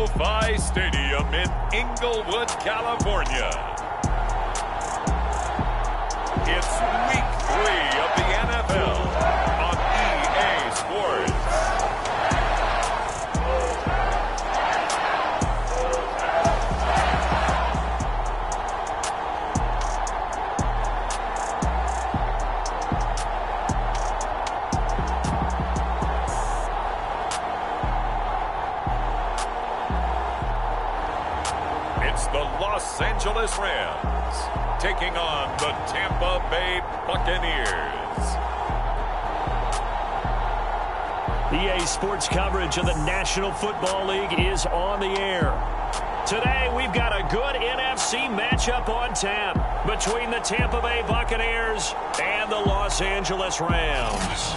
SoFi Stadium in Inglewood, California. It's Week 3 of the NFL on EA Sports. The Los Angeles Rams taking on the Tampa Bay Buccaneers. EA Sports coverage of the National Football League is on the air. Today, we've got a good NFC matchup on tap between the Tampa Bay Buccaneers and the Los Angeles Rams.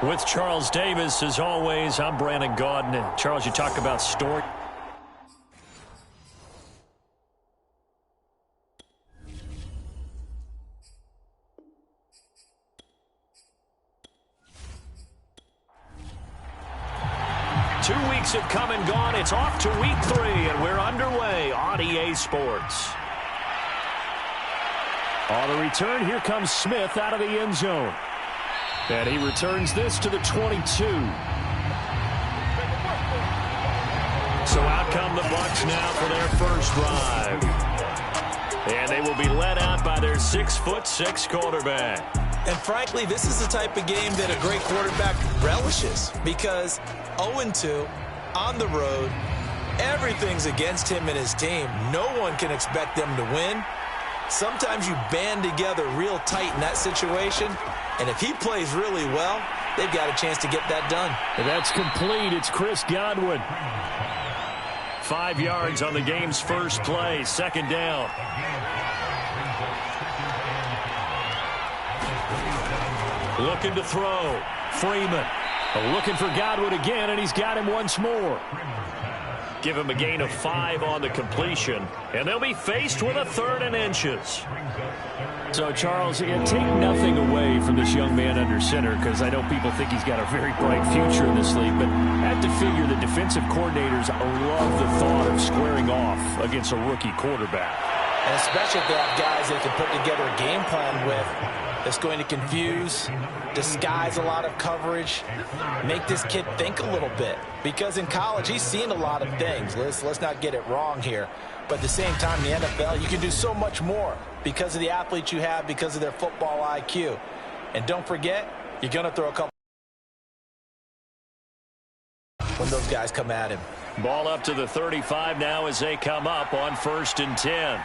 With Charles Davis, as always, I'm Brandon Gaudin. Charles, you talk about story. Two weeks have come and gone. It's off to week 3, and we're underway on EA Sports. On the return, here comes Smith out of the end zone. And he returns this to the 22. So out come the Bucs now for their first drive. And they will be led out by their 6'6" quarterback. And frankly, this is the type of game that a great quarterback relishes, because 0-2 on the road, everything's against him and his team. No one can expect them to win. Sometimes you band together real tight in that situation, and if he plays really well, they've got a chance to get that done. And that's complete. It's Chris Godwin. 5 yards on the game's first play. Second down. Looking to throw. Freeman looking for Godwin again, and he's got him once more. Give him a gain of 5 on the completion, and they'll be faced with a 3rd and inches. So, Charles, take nothing away from this young man under center, because I know people think he's got a very bright future in this league, but I have to figure the defensive coordinators love the thought of squaring off against a rookie quarterback. And especially if they have guys they can put together a game plan with that's going to confuse, disguise a lot of coverage, make this kid think a little bit. Because in college, he's seen a lot of things. Let's not get it wrong here. But at the same time, in the NFL, you can do so much more because of the athletes you have, because of their football IQ. And don't forget, you're going to throw a couple when those guys come at him. Ball up to the 35 now as they come up on 1st and 10.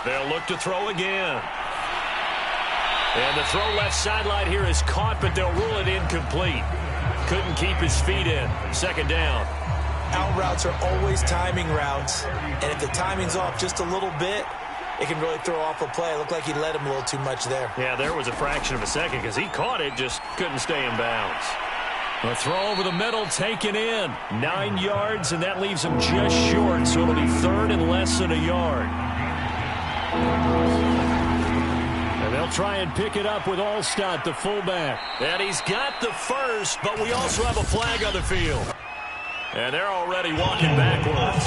They'll look to throw again. And the throw left sideline here is caught, but they'll rule it incomplete. Couldn't keep his feet in. Second down. Out routes are always timing routes, and if the timing's off just a little bit, it can really throw off a play. It looked like he led him a little too much there. Yeah, there was a fraction of a second because he caught it, just couldn't stay in bounds. A throw over the middle, taken in. 9 yards, and that leaves him just short, so it'll be 3rd and less than a yard. And they'll try and pick it up with Allstott, the fullback. And he's got the first, but we also have a flag on the field. And they're already walking backwards.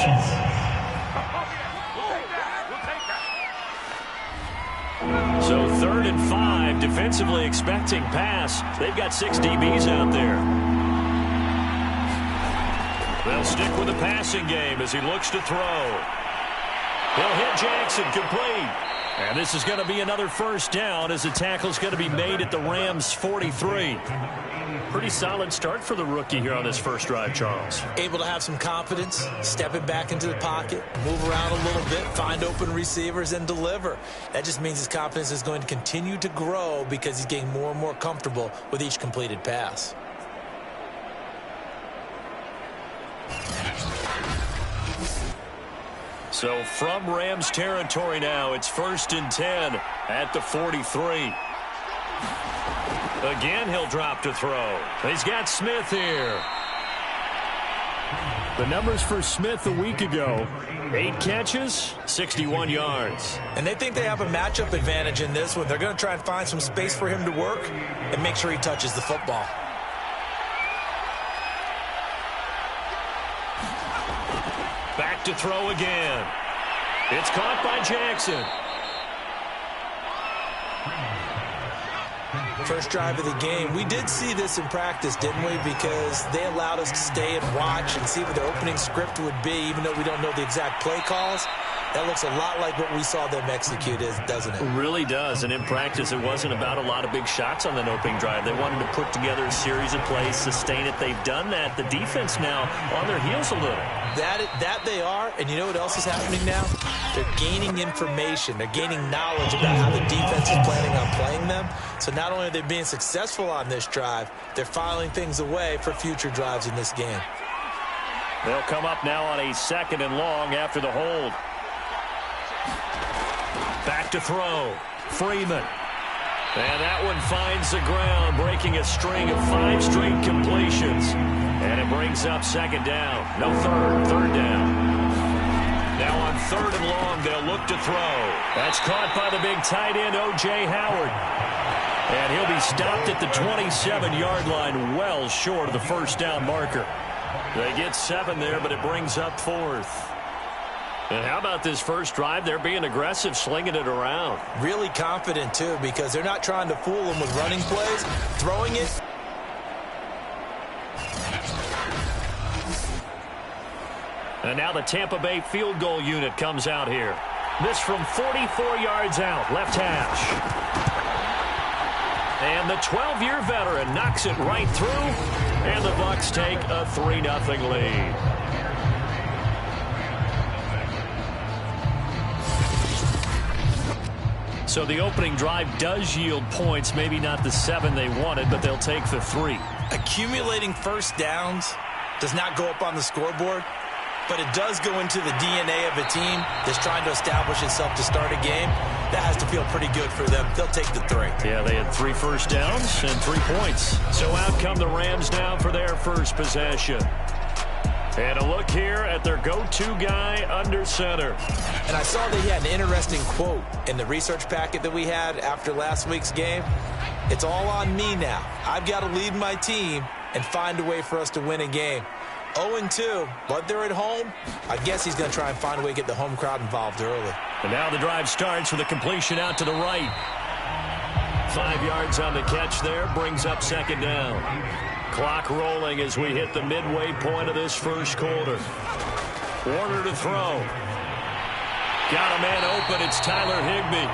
So 3rd and 5, defensively expecting pass. They've got 6 DBs out there. They'll stick with the passing game as he looks to throw. He'll hit Jackson, complete. And this is going to be another first down as the tackle's going to be made at the Rams' 43. Pretty solid start for the rookie here on his first drive, Charles. Able to have some confidence, stepping back into the pocket, move around a little bit, find open receivers, and deliver. That just means his confidence is going to continue to grow because he's getting more and more comfortable with each completed pass. So from Rams territory now, it's 1st and 10 at the 43. Again, he'll drop to throw. He's got Smith here. The numbers for Smith a week ago: 8 catches, 61 yards. And they think they have a matchup advantage in this one. They're going to try and find some space for him to work and make sure he touches the football. Back to throw again. It's caught by Jackson. First drive of the game. We did see this in practice, didn't we? Because they allowed us to stay and watch and see what the opening script would be, even though we don't know the exact play calls. That looks a lot like what we saw them execute, doesn't it? It really does. And in practice, it wasn't about a lot of big shots on that opening drive. They wanted to put together a series of plays, sustain it. They've done that. The defense now on their heels a little. That they are. And you know what else is happening now? They're gaining information. They're gaining knowledge about how the defense is planning on playing them. So not only are they being successful on this drive, they're filing things away for future drives in this game. They'll come up now on a 2nd and long after the hold. Back to throw. Freeman. And that one finds the ground, breaking a string of 5 straight completions. And it brings up 2nd down. No, third down. Now on 3rd and long, they'll look to throw. That's caught by the big tight end, O.J. Howard. And he'll be stopped at the 27-yard line, well short of the 1st down marker. They get 7 there, but it brings up 4th. And how about this first drive? They're being aggressive, slinging it around. Really confident, too, because they're not trying to fool them with running plays. Throwing it. And now the Tampa Bay field goal unit comes out here. This from 44 yards out, left hash. And the 12-year veteran knocks it right through. And the Bucs take a 3-0 lead. So the opening drive does yield points, maybe not the 7 they wanted, but they'll take the 3. Accumulating first downs does not go up on the scoreboard, but it does go into the DNA of a team that's trying to establish itself to start a game. That has to feel pretty good for them. They'll take the 3. Yeah, they had 3 first downs and 3 points. So out come the Rams now for their first possession. And a look here at their go-to guy under center. And I saw that he had an interesting quote in the research packet that we had after last week's game. It's all on me now. I've got to lead my team and find a way for us to win a game. 0-2, but they're at home. I guess he's going to try and find a way to get the home crowd involved early. And now the drive starts with a completion out to the right. 5 yards on the catch there, brings up 2nd down. Clock rolling as we hit the midway point of this first quarter. Warner to throw. Got a man open. It's Tyler Higbee.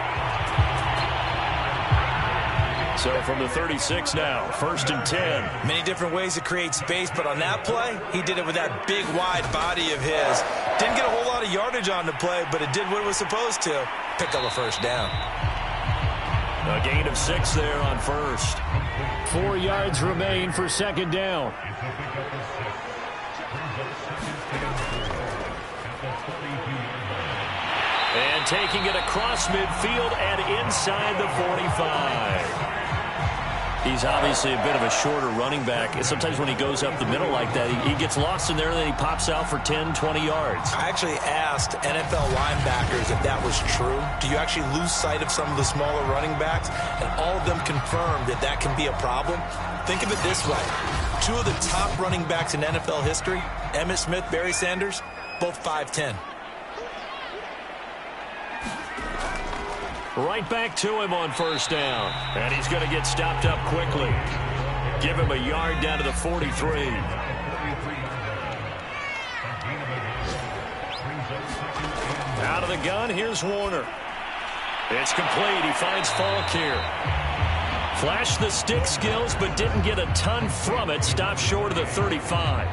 So from the 36 now, 1st and 10. Many different ways to create space, but on that play, he did it with that big, wide body of his. Didn't get a whole lot of yardage on the play, but it did what it was supposed to. Pick up a 1st down. A gain of 6 there on 1st. 4 yards remain for 2nd down. And taking it across midfield and inside the 45. He's obviously a bit of a shorter running back. Sometimes when he goes up the middle like that, he gets lost in there and then he pops out for 10, 20 yards. I actually asked NFL linebackers if that was true. Do you actually lose sight of some of the smaller running backs? And all of them confirmed that that can be a problem. Think of it this way. 2 of the top running backs in NFL history, Emmitt Smith, Barry Sanders, both 5'10". Right back to him on 1st down. And he's going to get stopped up quickly. Give him a yard down to the 43. Out of the gun, here's Warner. It's complete. He finds Falk here. Flashed the stick skills, but didn't get a ton from it. Stopped short of the 35.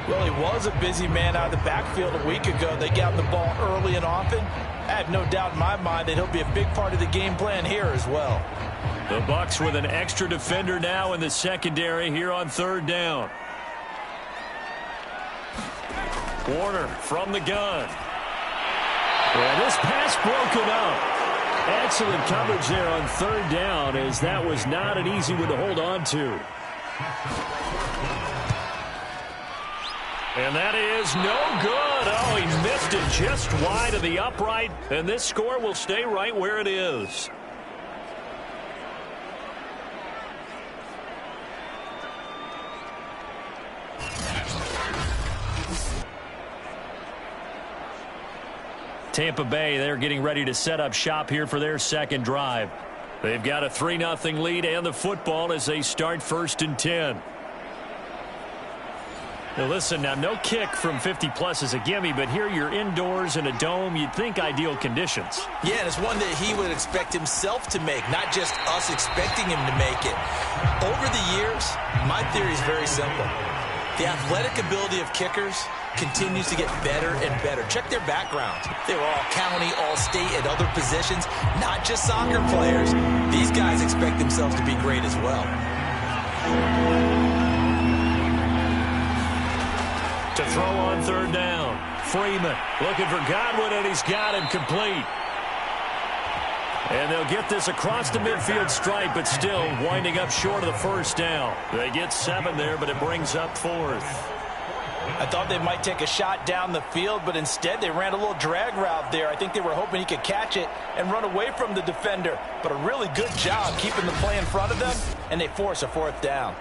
Well, he was a busy man out of the backfield a week ago. They got him the ball early and often. I have no doubt in my mind that he'll be a big part of the game plan here as well. The Bucs with an extra defender now in the secondary here on 3rd down. Warner from the gun. Well, this pass broken up. Excellent coverage there on 3rd down, as that was not an easy one to hold on to. And that is no good. Oh, he missed it just wide of the upright, and this score will stay right where it is. Tampa Bay, they're getting ready to set up shop here for their second drive. They've got a 3-0 lead and the football as they start 1st and 10. Now listen, now no kick from 50-plus is a gimme, but here you're indoors in a dome. You'd think ideal conditions. Yeah, and it's one that he would expect himself to make, not just us expecting him to make it. Over the years, my theory is very simple. The athletic ability of kickers continues to get better and better. Check their backgrounds. They were all county, all state, at other positions, not just soccer players. These guys expect themselves to be great as well. To throw on 3rd down. Freeman looking for Godwin, and he's got him complete. And they'll get this across the midfield stripe, but still winding up short of the 1st down. They get 7 there, but it brings up 4th. I thought they might take a shot down the field, but instead they ran a little drag route there. I think they were hoping he could catch it and run away from the defender. But a really good job keeping the play in front of them, and they force a 4th down.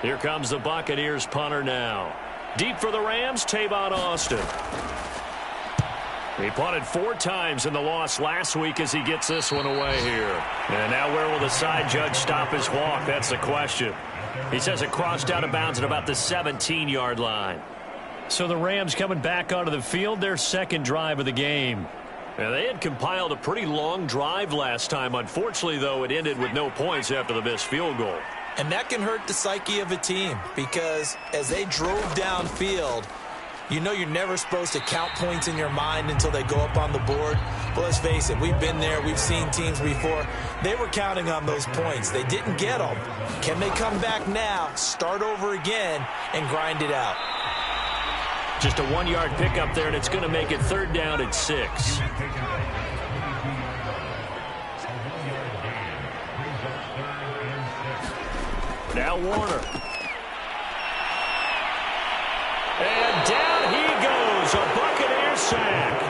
Here comes the Buccaneers punter now. Deep for the Rams, Tavon Austin. He punted 4 times in the loss last week as he gets this one away here. And now where will the side judge stop his walk? That's the question. He says it crossed out of bounds at about the 17-yard line. So the Rams coming back onto the field, their second drive of the game. Now, they had compiled a pretty long drive last time. Unfortunately, though, it ended with no points after the missed field goal. And that can hurt the psyche of a team because as they drove downfield, you know you're never supposed to count points in your mind until they go up on the board. But let's face it, we've been there. We've seen teams before. They were counting on those points. They didn't get them. Can they come back now, start over again, and grind it out? Just a 1-yard pickup there, and it's going to make it 3rd down at 6. Now Warner. And down he goes. A Buccaneers sack.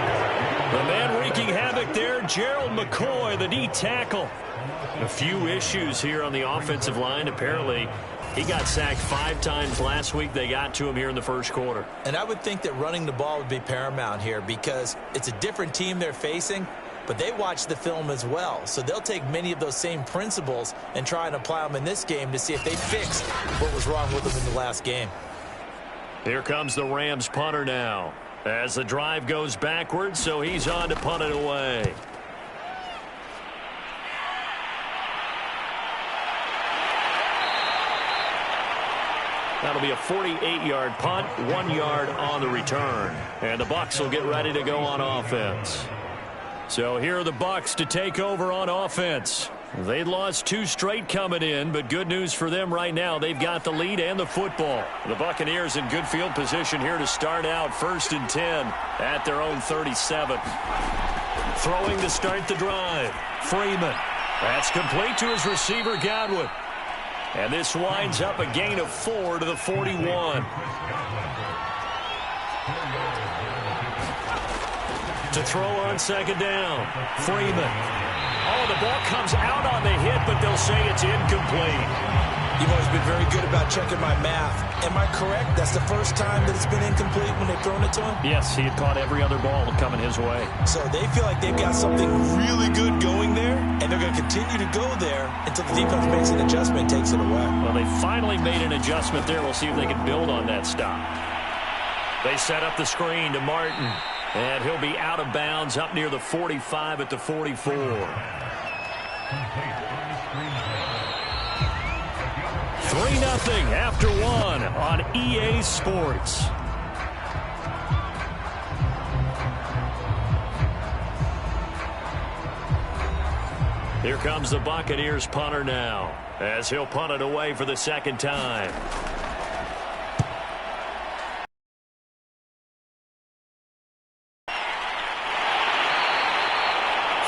The man wreaking havoc there, Gerald McCoy, the D tackle. A few issues here on the offensive line. Apparently, he got sacked 5 times last week. They got to him here in the 1st quarter. And I would think that running the ball would be paramount here because it's a different team they're facing. But they watch the film as well, so they'll take many of those same principles and try and apply them in this game to see if they fix what was wrong with them in the last game. Here comes the Rams punter now as the drive goes backwards, so he's on to punt it away. That'll be a 48-yard punt, 1 yard on the return. And the Bucs will get ready to go on offense. So here are the Bucs to take over on offense. They'd lost 2 straight coming in, but good news for them right now. They've got the lead and the football. The Buccaneers in good field position here to start out 1st and 10 at their own 37. Throwing to start the drive. Freeman. That's complete to his receiver, Godwin. And this winds up a gain of 4 to the 41. To throw on 2nd down. Freeman. Oh, the ball comes out on the hit, but they'll say it's incomplete. You've always been very good about checking my math. Am I correct? That's the first time that it's been incomplete when they've thrown it to him? Yes, he had caught every other ball coming his way. So they feel like they've got something really good going there, and they're going to continue to go there until the defense makes an adjustment and takes it away. Well, they finally made an adjustment there. We'll see if they can build on that stop. They set up the screen to Martin. And he'll be out of bounds up near the 45 at the 44. 3-0 after 1 on EA Sports. Here comes the Buccaneers punter now as he'll punt it away for the 2nd time.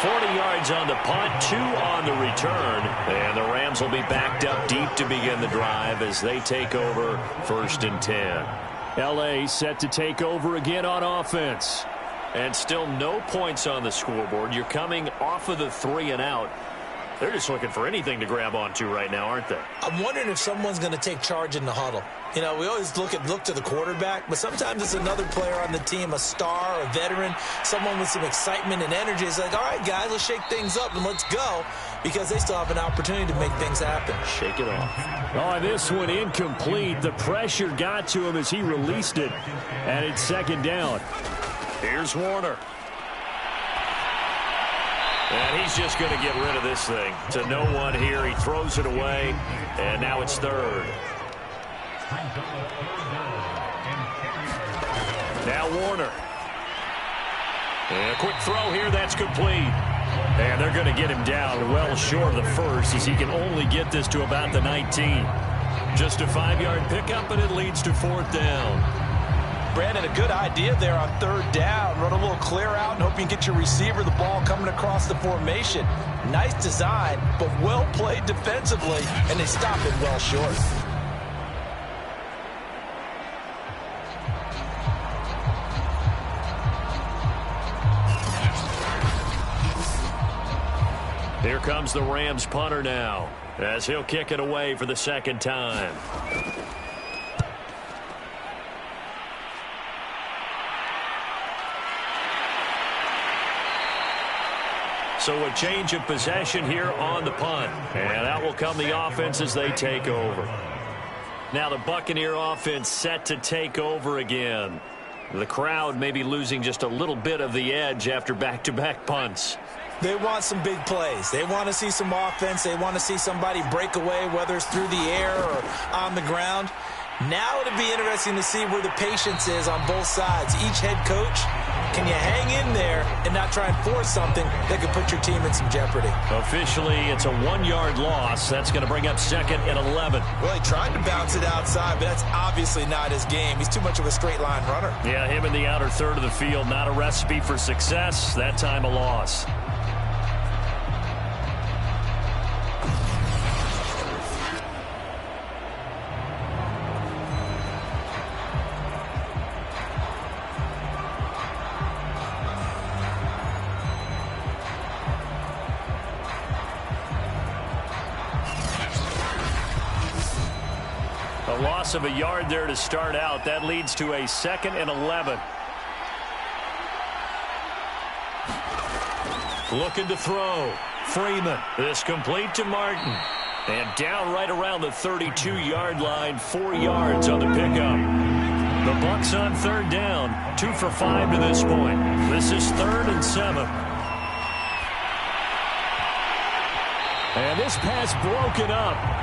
40 yards on the punt, 2 on the return. And the Rams will be backed up deep to begin the drive as they take over 1st and 10. L.A. set to take over again on offense. And still no points on the scoreboard. You're coming off of the 3 and out. They're just looking for anything to grab onto right now, aren't they? I'm wondering if someone's going to take charge in the huddle. You know, we always look to the quarterback, but sometimes it's another player on the team, a star, a veteran, someone with some excitement and energy. It's like, all right, guys, let's shake things up and let's go, because they still have an opportunity to make things happen. Shake it off. Oh, this one incomplete. The pressure got to him as he released it, and it's 2nd down. Here's Warner. And he's just going to get rid of this thing. To no one here. He throws it away, and now it's 3rd. Now Warner. And a quick throw here. That's complete. And they're going to get him down well short of the 1st as he can only get this to about the 19. Just a 5-yard pickup, and it leads to 4th down. Brandon, a good idea there on 3rd down. Run a little clear out and hope you can get your receiver the ball coming across the formation. Nice design, but well played defensively, and they stop it well short. Here comes the Rams punter now, as he'll kick it away for the 2nd time. So a change of possession here on the punt. And that will come the offense as they take over. Now the Buccaneer offense set to take over again. The crowd may be losing just a little bit of the edge after back-to-back punts. They want some big plays. They want to see some offense. They want to see somebody break away, whether it's through the air or on the ground. Now it'll be interesting to see where the patience is on both sides. Each head coach, can you hang in there and not try and force something that could put your team in some jeopardy? Officially, it's a 1-yard loss. That's going to bring up 2nd and 11. Well, he tried to bounce it outside, but that's obviously not his game. He's too much of a straight-line runner. Yeah, him in the outer 3rd of the field, not a recipe for success. That time a loss. A loss of a yard there to start out. That leads to a 2nd and 11. Looking to throw. Freeman. This complete to Martin. And down right around the 32-yard line. 4 yards on the pickup. The Bucs on 3rd down. 2 for 5 to this point. This is 3rd and 7. And this pass broken up.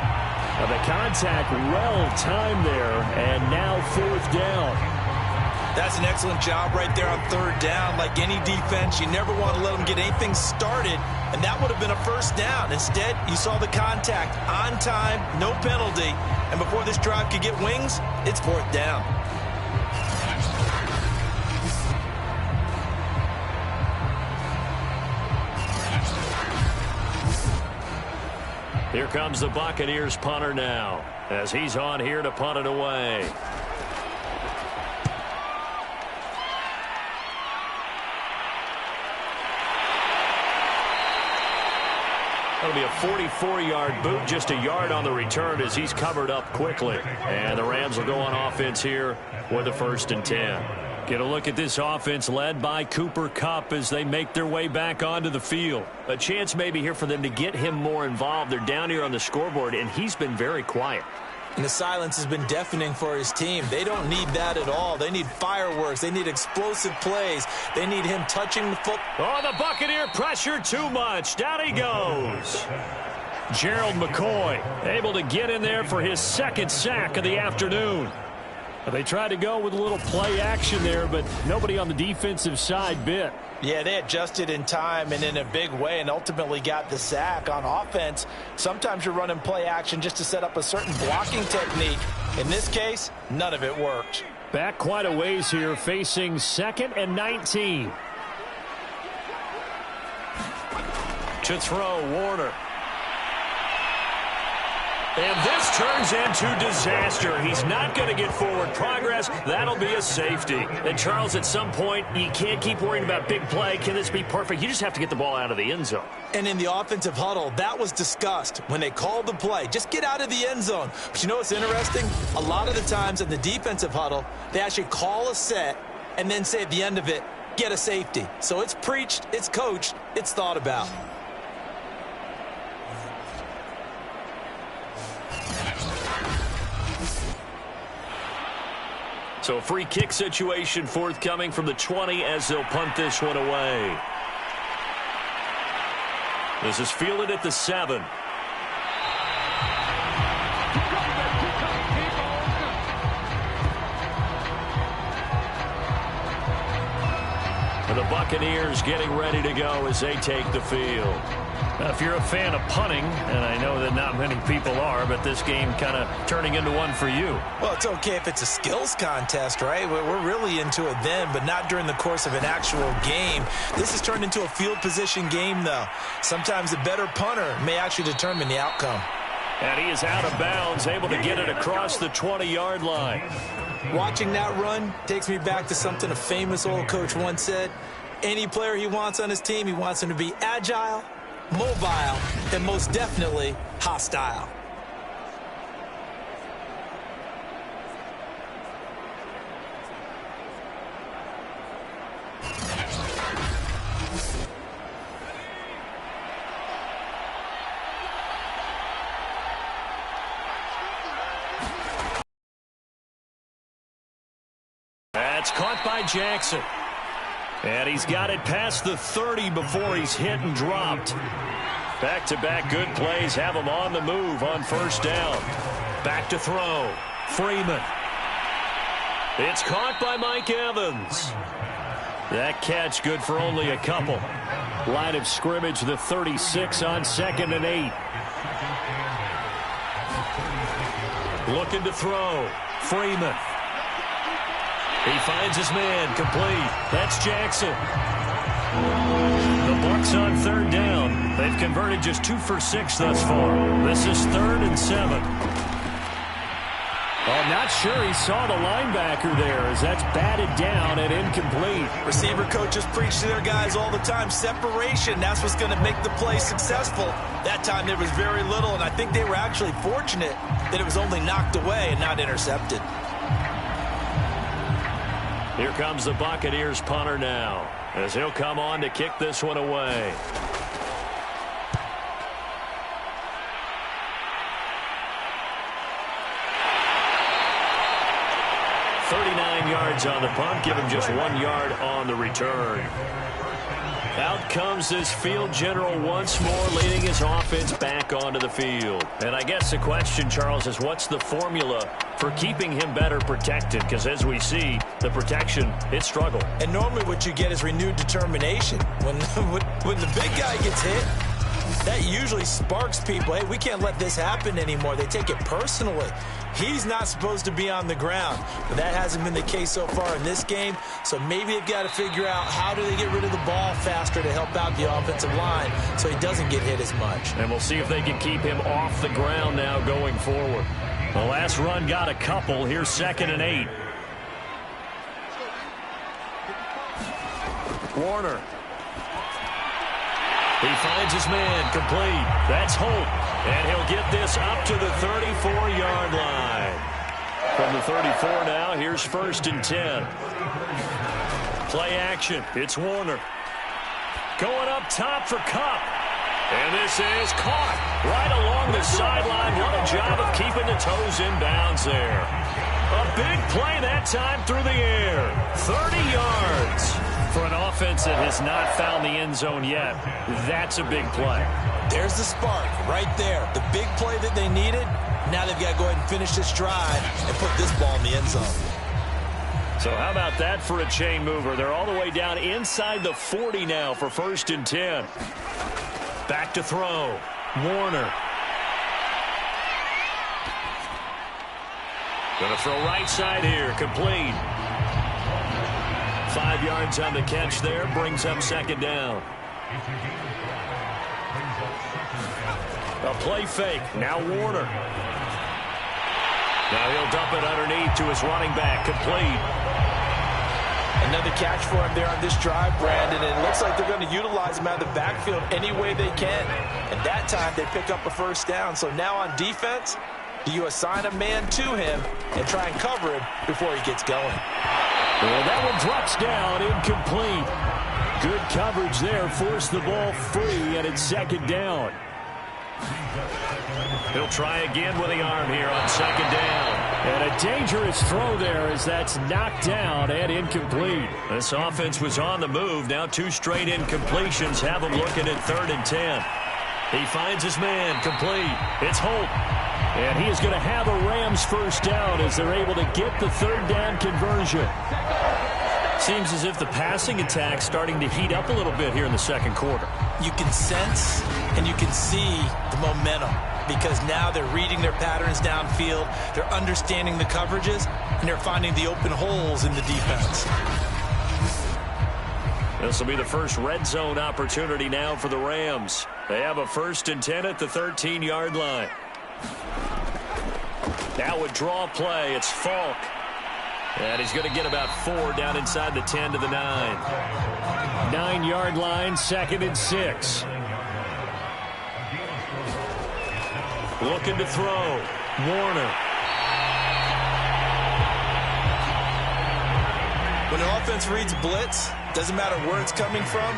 The contact well timed there, and now 4th down. That's an excellent job right there on 3rd down. Like any defense, you never want to let them get anything started, and that would have been a 1st down. Instead, you saw the contact on time, no penalty, and before this drive could get wings, it's 4th down. Here comes the Buccaneers punter now, as he's on here to punt it away. That'll be a 44-yard boot, just a yard on the return as he's covered up quickly. And the Rams will go on offense here with a 1st and 10. Get a look at this offense led by Cooper Kupp as they make their way back onto the field. A chance maybe here for them to get him more involved. They're down here on the scoreboard, and he's been very quiet. And the silence has been deafening for his team. They don't need that at all. They need fireworks. They need explosive plays. They need him touching the foot. Oh, the Buccaneer pressure too much. Down he goes. Gerald McCoy able to get in there for his 2nd sack of the afternoon. They tried to go with a little play action there, but nobody on the defensive side bit. Yeah, they adjusted in time and in a big way and ultimately got the sack. On offense, sometimes you're running play action just to set up a certain blocking technique. In this case, none of it worked. Back quite a ways here, facing 2nd and 19. To throw, Warner. And this turns into disaster. He's not going to get forward progress. That'll be a safety. And, Charles, at some point, you can't keep worrying about big play. Can this be perfect? You just have to get the ball out of the end zone. And in the offensive huddle, that was discussed when they called the play. Just get out of the end zone. But you know what's interesting? A lot of the times in the defensive huddle, they actually call a set and then say at the end of it, get a safety. So it's preached, it's coached, it's thought about. So a free kick situation forthcoming from the 20 as they'll punt this one away. This is fielded at the 7. And the Buccaneers getting ready to go as they take the field. Now, if you're a fan of punting, and I know that not many people are, but this game kind of turning into one for you. Well, it's okay if it's a skills contest, right? We're really into it then, but not during the course of an actual game. This has turned into a field position game, though. Sometimes the better punter may actually determine the outcome. And he is out of bounds, able to get it across the 20-yard line. Watching that run takes me back to something a famous old coach once said. Any player he wants on his team, he wants him to be agile, mobile, and most definitely hostile. That's caught by Jackson. And he's got it past the 30 before he's hit and dropped. Back-to-back good plays have him on the move on first down. Back to throw. Freeman. It's caught by Mike Evans. That catch good for only a couple. Line of scrimmage, the 36 on 2nd and 8. Looking to throw. Freeman. He finds his man, complete. That's Jackson. The Bucs on 3rd down. They've converted just 2 for 6 thus far. This is 3rd and 7. I'm not sure he saw the linebacker there as that's batted down and incomplete. Receiver coaches preach to their guys all the time. Separation, that's what's going to make the play successful. That time there was very little, and I think they were actually fortunate that it was only knocked away and not intercepted. Here comes the Buccaneers punter now as he'll come on to kick this one away. Yards on the punt, give him just 1 yard on the return. Out comes this field general once more, leading his offense back onto the field. And I guess the question, Charles, is what's the formula for keeping him better protected? Because as we see, the protection, it struggled. And normally what you get is renewed determination. When the big guy gets hit, that usually sparks people. Hey, we can't let this happen anymore. They take it personally. He's not supposed to be on the ground, but that hasn't been the case so far in this game. So maybe they've got to figure out how do they get rid of the ball faster to help out the offensive line so he doesn't get hit as much. And we'll see if they can keep him off the ground now going forward. The last run got a couple. Here's 2nd and 8. Warner. He finds his man, complete. That's Holt. And he'll get this up to the 34-yard line. From the 34 now, here's 1st and 10. Play action. It's Warner. Going up top for Kupp. And this is caught right along the sideline. What a job of keeping the toes in bounds there. A big play that time through the air. 30 yards. For an offense that has not found the end zone yet, that's a big play. There's the spark right there. The big play that they needed. Now they've got to go ahead and finish this drive and put this ball in the end zone. So how about that for a chain mover? They're all the way down inside the 40 now for 1st and 10. Back to throw. Warner. Going to throw right side here. Complete. 5 yards on the catch there. Brings up 2nd down. A play fake. Now Warner. Now he'll dump it underneath to his running back. Complete. Another catch for him there on this drive, Brandon. And it looks like they're going to utilize him out of the backfield any way they can. And that time they pick up a first down. So now on defense, do you assign a man to him and try and cover him before he gets going? Well, that one drops down, incomplete. Good coverage there, forced the ball free, and it's second down. He'll try again with the arm here on second down. And a dangerous throw there as that's knocked down and incomplete. This offense was on the move. Now 2 straight incompletions have him looking at 3rd and 10. He finds his man, complete. It's Holt. And he is going to have a Rams first down as they're able to get the 3rd down conversion. Seems as if the passing attack's starting to heat up a little bit here in the second quarter. You can sense and you can see the momentum because now they're reading their patterns downfield, they're understanding the coverages, and they're finding the open holes in the defense. This will be the first red zone opportunity now for the Rams. They have a 1st and 10 at the 13-yard line. Now with draw play, it's Falk. And he's going to get about 4 down inside the 10 to the 9. 9-yard line, 2nd and 6. Looking to throw. Warner. When the offense reads blitz, doesn't matter where it's coming from,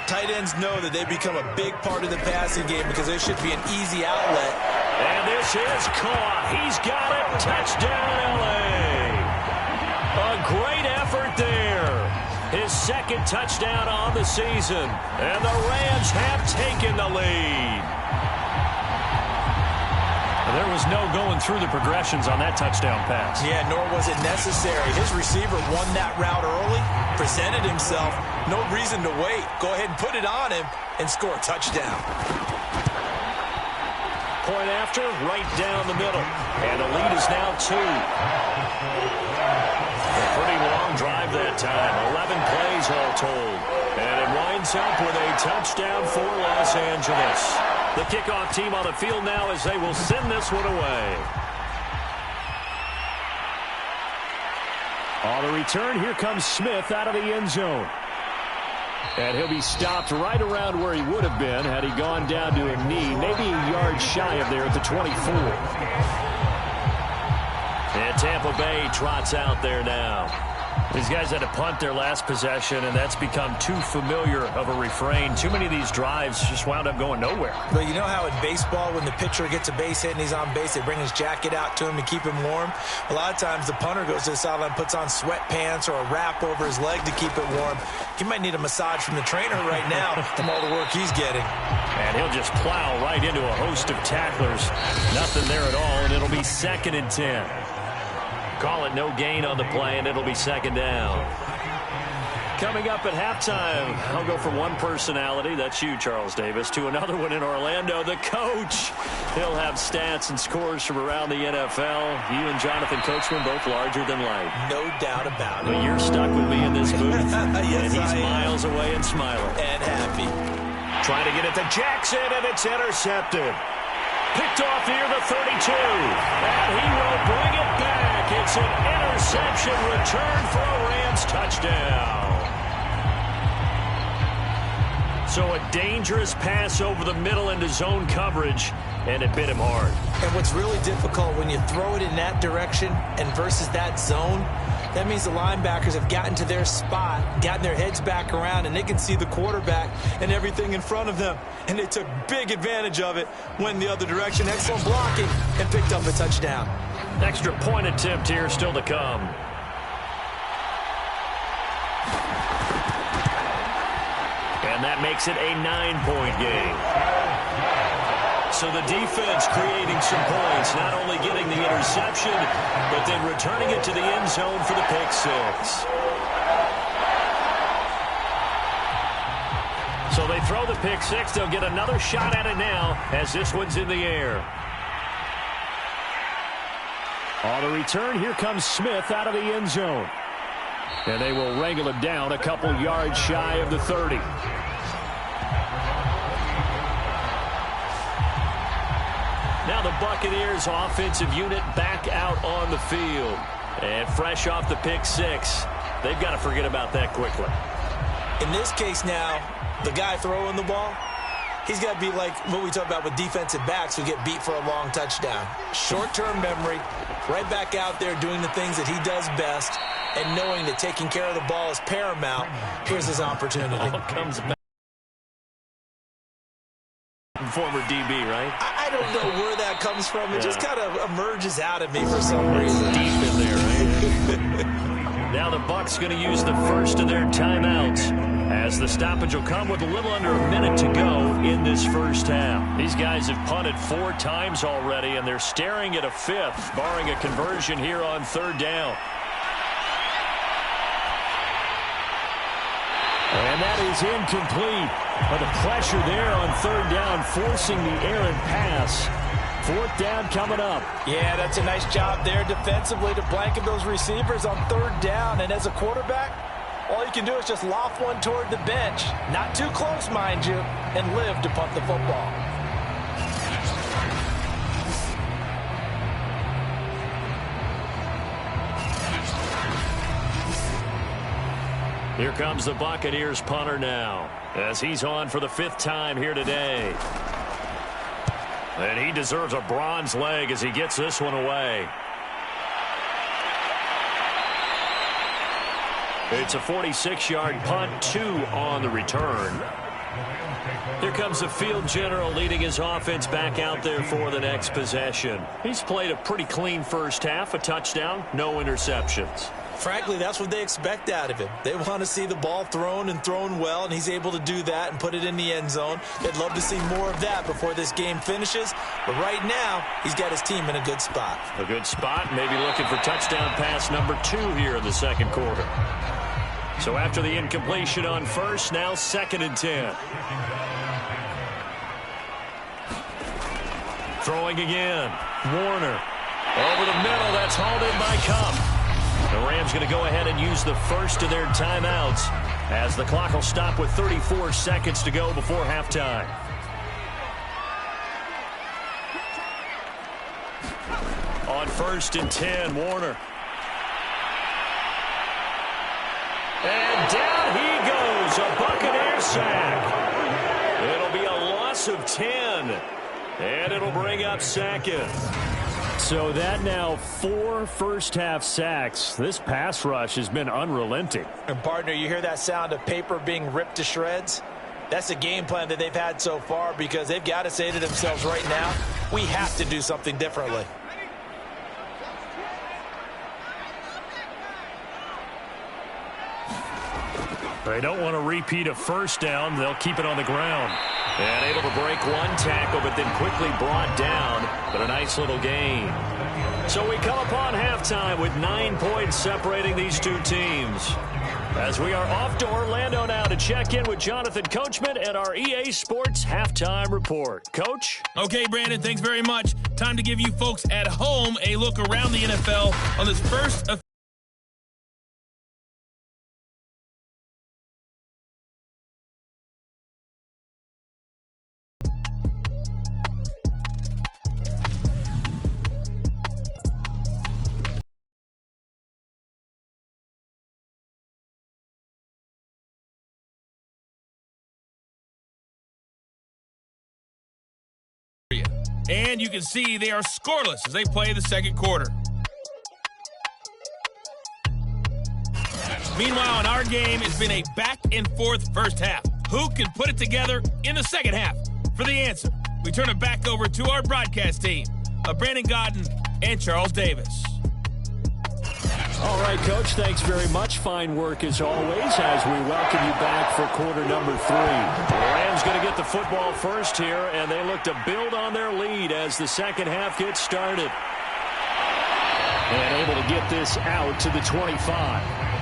tight ends know that they become a big part of the passing game because there should be an easy outlet. And this is caught. He's got it. Touchdown, L.A. A great effort there. His 2nd touchdown on the season. And the Rams have taken the lead. There was no going through the progressions on that touchdown pass. Yeah, nor was it necessary. His receiver won that route early, presented himself. No reason to wait. Go ahead and put it on him and score a touchdown. Point after, right down the middle. And the lead is now 2. A pretty long drive that time. 11 plays all told. And it winds up with a touchdown for Los Angeles. The kickoff team on the field now as they will send this one away. On the return, here comes Smith out of the end zone. And he'll be stopped right around where he would have been had he gone down to a knee, maybe a yard shy of there at the 24. And Tampa Bay trots out there now. These guys had to punt their last possession, and that's become too familiar of a refrain. Too many of these drives just wound up going nowhere. But you know how in baseball, when the pitcher gets a base hit and he's on base, they bring his jacket out to him to keep him warm? A lot of times the punter goes to the sideline, puts on sweatpants or a wrap over his leg to keep it warm. He might need a massage from the trainer right now from all the work he's getting. And he'll just plow right into a host of tacklers. Nothing there at all, and it'll be 2nd and 10. Call it no gain on the play, and it'll be 2nd down. Coming up at halftime, I'll go from one personality, that's you, Charles Davis, to another one in Orlando, the coach. He'll have stats and scores from around the NFL. You and Jonathan Coachman both larger than life. No doubt about it. But you're stuck with me in this booth. Yes, and he's miles away and smiling. And happy. Trying to get it to Jackson, and it's intercepted. Picked off near the 32. And he will bring it back. It's an interception return for a Rams touchdown. So a dangerous pass over the middle into zone coverage, and it bit him hard. And what's really difficult when you throw it in that direction and versus that zone, that means the linebackers have gotten to their spot, gotten their heads back around, and they can see the quarterback and everything in front of them. And they took big advantage of it, went the other direction, excellent blocking, and picked up a touchdown. Extra point attempt here still to come. And that makes it a 9-point game. So the defense creating some points, not only getting the interception, but then returning it to the end zone for the pick six. So they throw the pick six. They'll get another shot at it now as this one's in the air. On the return, here comes Smith out of the end zone. And they will wrangle him down a couple yards shy of the 30. now the Buccaneers offensive unit back out on the field. And fresh off the pick six, they've got to forget about that quickly. In this case now, the guy throwing the ball, he's got to be like what we talk about with defensive backs who get beat for a long touchdown. Short-term memory, right back out there doing the things that he does best, and knowing that taking care of the ball is paramount. Here's his opportunity. All comes back. Former DB, right? I don't know where that comes from. It just kind of emerges out of me for some reason. Deep in there, right? Now the Bucs going to use the first of their timeouts, as the stoppage will come with a little under a minute to go in this first half. These guys have punted 4 times already, and they're staring at a 5th, barring a conversion here on 3rd down. And that is incomplete. But the pressure there on 3rd down, forcing the errant pass. 4th down coming up. Yeah, that's a nice job there defensively to blanket those receivers on 3rd down. And as a quarterback, all you can do is just loft one toward the bench. Not too close, mind you, and live to punt the football. Here comes the Buccaneers punter now, as he's on for the 5th time here today. And he deserves a bronze leg as he gets this one away. It's a 46-yard punt, 2 on the return. Here comes the field general leading his offense back out there for the next possession. He's played a pretty clean first half, a touchdown, no interceptions. Frankly, that's what they expect out of him. They want to see the ball thrown and thrown well, and he's able to do that and put it in the end zone. They'd love to see more of that before this game finishes. But right now, he's got his team in a good spot. A good spot, maybe looking for touchdown pass number 2 here in the 2nd quarter. So after the incompletion on 1st, now 2nd and 10. Throwing again. Warner. Over the middle, that's hauled in by Cup. The Rams going to go ahead and use the first of their timeouts, as the clock will stop with 34 seconds to go before halftime. On 1st and 10, Warner. And down he goes, a Buccaneer sack. It'll be a loss of 10, and it'll bring up 2nd. So that now 4 first-half sacks. This pass rush has been unrelenting. And, partner, you hear that sound of paper being ripped to shreds? That's a game plan that they've had so far, because they've got to say to themselves right now, we have to do something differently. They don't want to repeat a 1st down. They'll keep it on the ground. And able to break one tackle, but then quickly brought down. But a nice little gain. So we come upon halftime with 9 points separating these two teams. As we are off to Orlando now to check in with Jonathan Coachman at our EA Sports Halftime Report. Coach? Okay, Brandon, thanks very much. Time to give you folks at home a look around the NFL on this first of and you can see they are scoreless as they play the 2nd quarter. Meanwhile, in our game, it's been a back-and-forth first half. Who can put it together in the 2nd half? For the answer, we turn it back over to our broadcast team of Brandon Godden and Charles Davis. All right, Coach, thanks very much. Fine work as always as we welcome you back for quarter number 3. The Rams going to get the football first here, and they look to build on their lead as the 2nd half gets started. And able to get this out to the 25.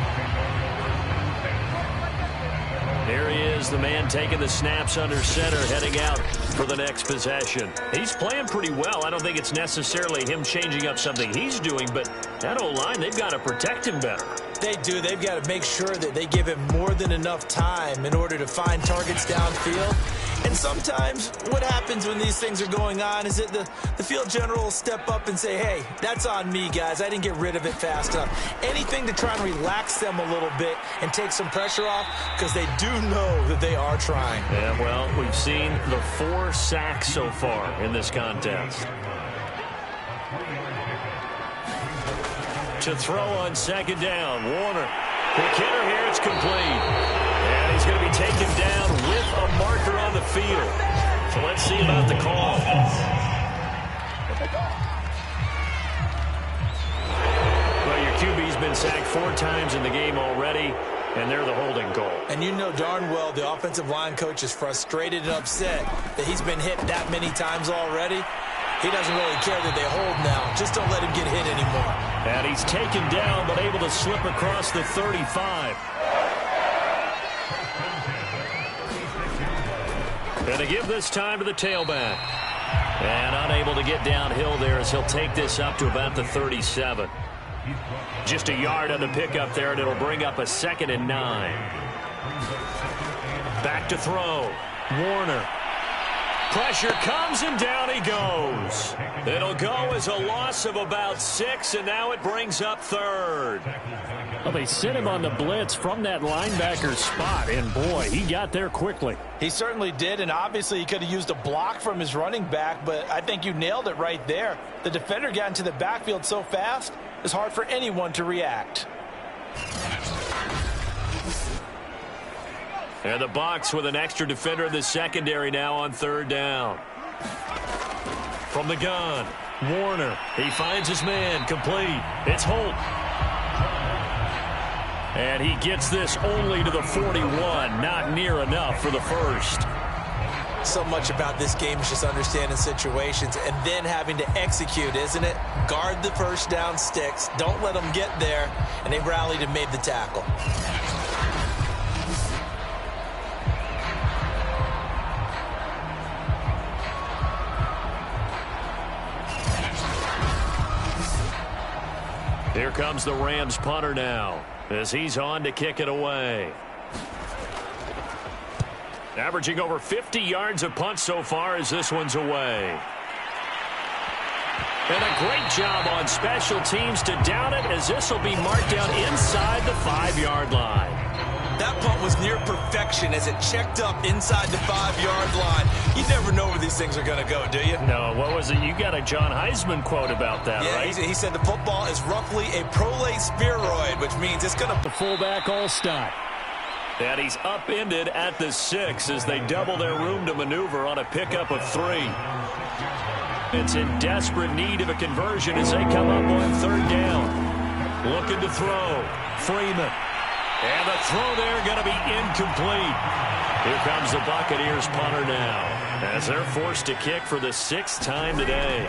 Here he is, the man taking the snaps under center, heading out for the next possession. He's playing pretty well. I don't think it's necessarily him changing up something he's doing, but that O-line, they've got to protect him better. They do. They've got to make sure that they give him more than enough time in order to find targets downfield. And sometimes what happens when these things are going on is that the field general will step up and say, hey, that's on me, guys. I didn't get rid of it fast enough. Anything to try and relax them a little bit and take some pressure off, because they do know that they are trying. Yeah, well, we've seen the 4 sacks so far in this contest. To throw on second down, Warner. Quick hitter here, it's complete. And he's going to be taken down with a marker on the field. So let's see about the call. Well, your QB's been sacked 4 times in the game already, and they're the holding call. And you know darn well the offensive line coach is frustrated and upset that he's been hit that many times already. He doesn't really care that they hold now. Just don't let him get hit anymore. And he's taken down, but able to slip across the 35. And to give this time to the tailback. And unable to get downhill there as he'll take this up to about the 37. Just a yard on the pickup there, and it'll bring up a 2nd and 9. Back to throw. Warner. Pressure comes, and down he goes. It'll go as a loss of about 6, and now it brings up 3rd. Well, they sent him on the blitz from that linebacker spot, and boy, he got there quickly. He certainly did, and obviously he could have used a block from his running back, but I think you nailed it right there. The defender got into the backfield so fast, it's hard for anyone to react. And the Bucs with an extra defender in the secondary now on 3rd down. From the gun, Warner. He finds his man, complete. It's Holt. And he gets this only to the 41, not near enough for the first. So much about this game is just understanding situations and then having to execute, isn't it? Guard the first down sticks. Don't let them get there. And they rallied and made the tackle. Here comes the Rams punter now as he's on to kick it away. Averaging over 50 yards a punt so far as this one's away. And a great job on special teams to down it as this will be marked down inside the 5-yard line. That punt was near perfection as it checked up inside the 5-yard line. You never know where these things are going to go, do you? No, what was it? You got a John Heisman quote about that, yeah, right? He said the football is roughly a prolate spheroid, which means it's going to... The fullback all-stop. And he's upended at the 6 as they double their room to maneuver on a pickup of 3. It's in desperate need of a conversion as they come up on 3rd down. Looking to throw. Freeman. And the throw there going to be incomplete. Here comes the Buccaneers punter now as they're forced to kick for the 6th time today.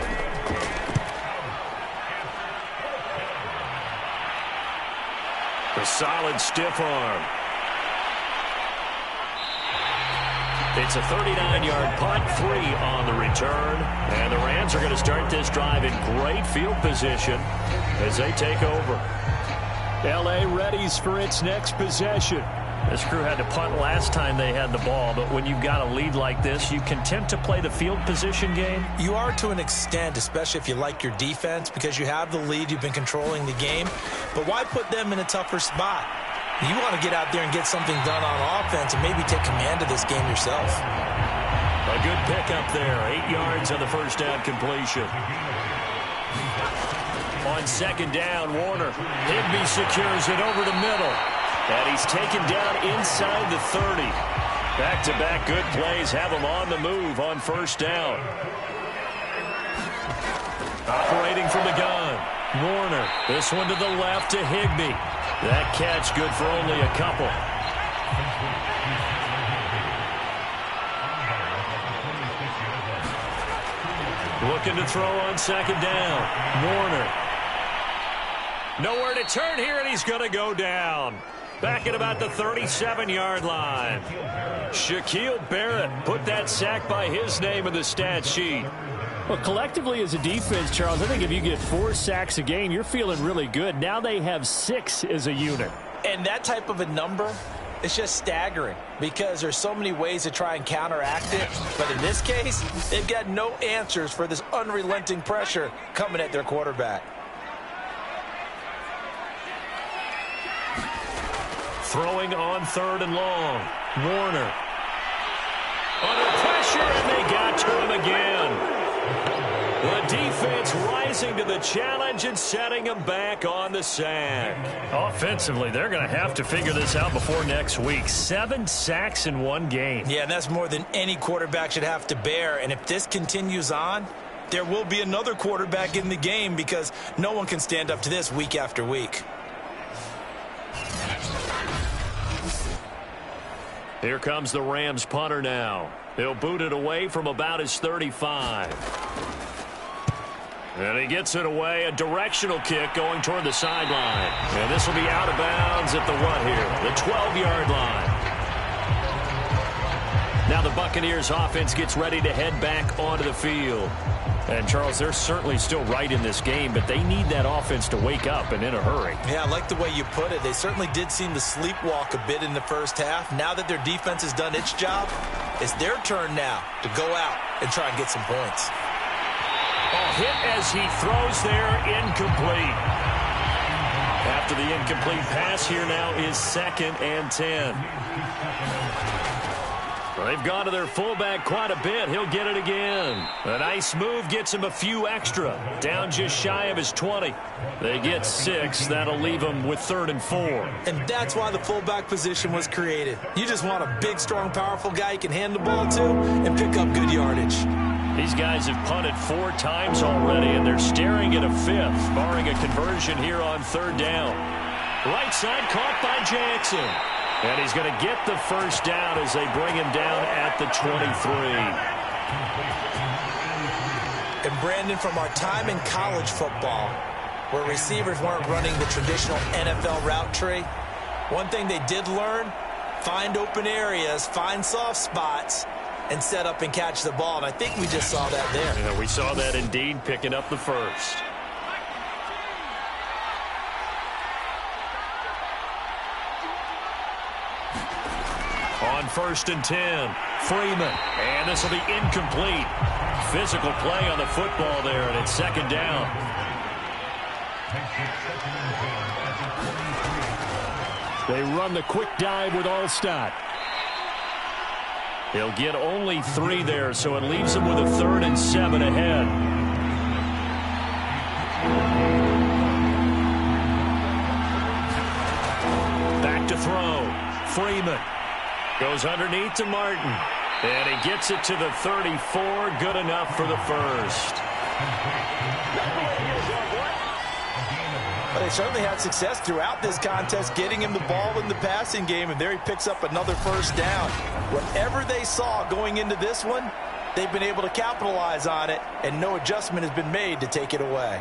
The solid stiff arm. It's a 39-yard punt, 3 on the return. And the Rams are going to start this drive in great field position as they take over. L.A. readies for its next possession. This crew had to punt last time they had the ball, but when you've got a lead like this, you content to play the field position game? You are to an extent, especially if you like your defense, because you have the lead, you've been controlling the game. But why put them in a tougher spot? You want to get out there and get something done on offense and maybe take command of this game yourself. A good pickup there. 8 yards on the first down completion. On 2nd down, Warner. Higbee secures it over the middle. And he's taken down inside the 30. Back-to-back good plays have him on the move on 1st down. Operating from the gun. Warner. This one to the left to Higbee. That catch good for only a couple. Looking to throw on 2nd down. Warner. Nowhere to turn here, and he's going to go down. Back at about the 37-yard line. Shaquille Barrett put that sack by his name in the stat sheet. Well, collectively as a defense, Charles, I think if you get 4 sacks a game, you're feeling really good. Now they have 6 as a unit. And that type of a number It's just staggering because there's so many ways to try and counteract it. But in this case, they've got no answers for this unrelenting pressure coming at their quarterback. Throwing on 3rd and long. Warner. Under pressure, and they got to him again. The defense rising to the challenge and setting them back on the sack. Offensively, they're going to have to figure this out before next week. 7 sacks in one game. Yeah, and that's more than any quarterback should have to bear. And if this continues on, there will be another quarterback in the game because no one can stand up to this week after week. Here comes the Rams punter now. He'll boot it away from about his 35. And he gets it away, a directional kick going toward the sideline. And this will be out of bounds at the what here? The 12-yard line. Now the Buccaneers offense gets ready to head back onto the field. And, Charles, they're certainly still right in this game, but they need that offense to wake up and in a hurry. Yeah, I like the way you put it. They certainly did seem to sleepwalk a bit in the first half. Now that their defense has done its job, it's their turn now to go out and try and get some points. Hit as he throws there, incomplete. After the incomplete pass, here now is 2nd and 10. They've gone to their fullback quite a bit. He'll get it again. A nice move gets him a few extra. Down just shy of his 20. They get 6. That'll leave him with 3rd and 4. And that's why the fullback position was created. You just want a big, strong, powerful guy you can hand the ball to and pick up good yardage. These guys have punted 4 times already, and they're staring at a 5th, barring a conversion here on 3rd down. Right side caught by Jackson. And he's going to get the first down as they bring him down at the 23. And, Brandon, from our time in college football, where receivers weren't running the traditional NFL route tree, one thing they did learn, find open areas, find soft spots, and set up and catch the ball. And I think we just saw that there. Yeah, we saw that indeed, picking up the first. On 1st and 10, Freeman. And this will be incomplete. Physical play on the football there, and it's 2nd down. They run the quick dive with Allstott. He'll get only 3 there, so it leaves him with a 3rd and 7 ahead. Back to throw. Freeman. Goes underneath to Martin. And he gets it to the 34. Good enough for the first. But they certainly had success throughout this contest, getting him the ball in the passing game, and there he picks up another first down. Whatever they saw going into this one, they've been able to capitalize on it, and no adjustment has been made to take it away.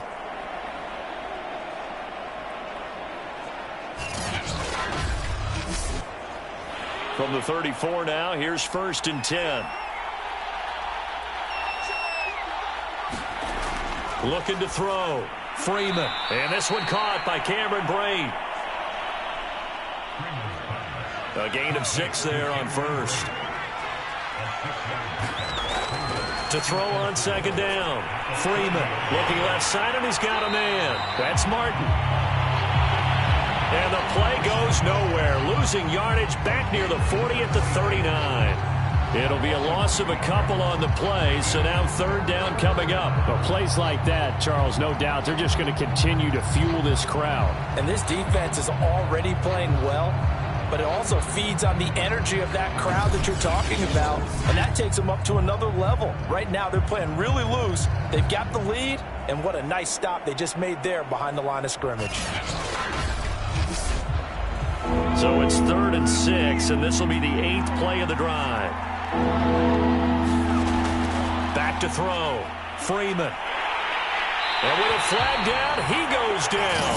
From the 34 now, here's 1st and 10. Looking to throw. Freeman. And this one caught by Cameron Braid. A gain of 6 there on 1st. To throw on 2nd down. Freeman looking left side, and he's got a man. That's Martin. And the play goes nowhere. Losing yardage back near the 40 at the 39. It'll be a loss of a couple on the play, so now 3rd down coming up. But plays like that, Charles, no doubt, they're just going to continue to fuel this crowd. And this defense is already playing well, but it also feeds on the energy of that crowd that you're talking about, and that takes them up to another level. Right now, they're playing really loose. They've got the lead, and what a nice stop they just made there behind the line of scrimmage. So it's 3rd and 6, and this will be the 8th play of the drive. Back to throw. Freeman. And with a flag down, he goes down.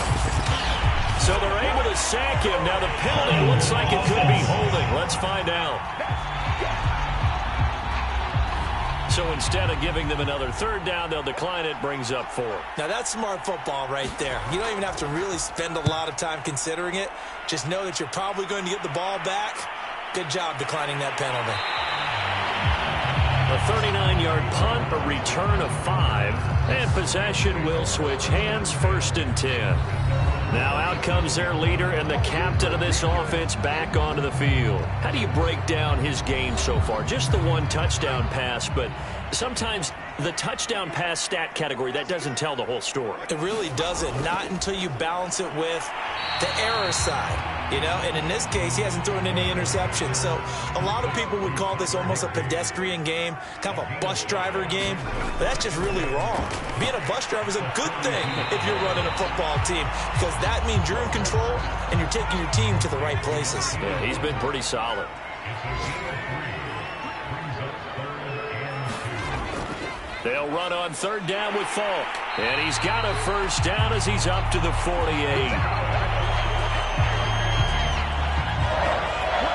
So they're able to sack him. Now the penalty looks like it could be holding. Let's find out. So instead of giving them another third down, they'll decline it, brings up 4. Now, that's smart football right there. You don't even have to really spend a lot of time considering it. Just know that you're probably going to get the ball back. Good job declining that penalty. A 39-yard punt, a return of 5, and possession will switch hands, 1st and 10. Now out comes their leader and the captain of this offense back onto the field. How do you break down his game so far? Just the one touchdown pass, but sometimes the touchdown pass stat category, that doesn't tell the whole story. It really doesn't, not until you balance it with the error side. You know, and in this case, he hasn't thrown any interceptions. So a lot of people would call this almost a pedestrian game, kind of a bus driver game. But that's just really wrong. Being a bus driver is a good thing if you're running a football team, because that means you're in control and you're taking your team to the right places. Yeah, he's been pretty solid. They'll run on 3rd down with Falk. And he's got a 1st down as he's up to the 48.